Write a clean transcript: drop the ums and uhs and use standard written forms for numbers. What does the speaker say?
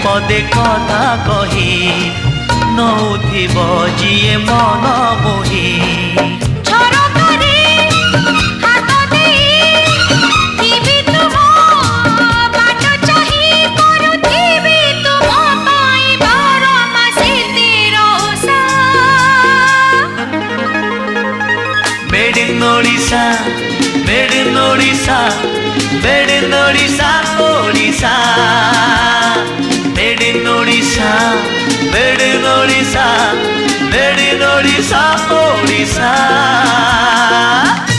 पदे कथा कही नौथिब जिए मन मोही Made in Odisha, made in Odisha, made in Odisha, Odisha. Made in Odisha, made in Odisha, made in Odisha, Odisha.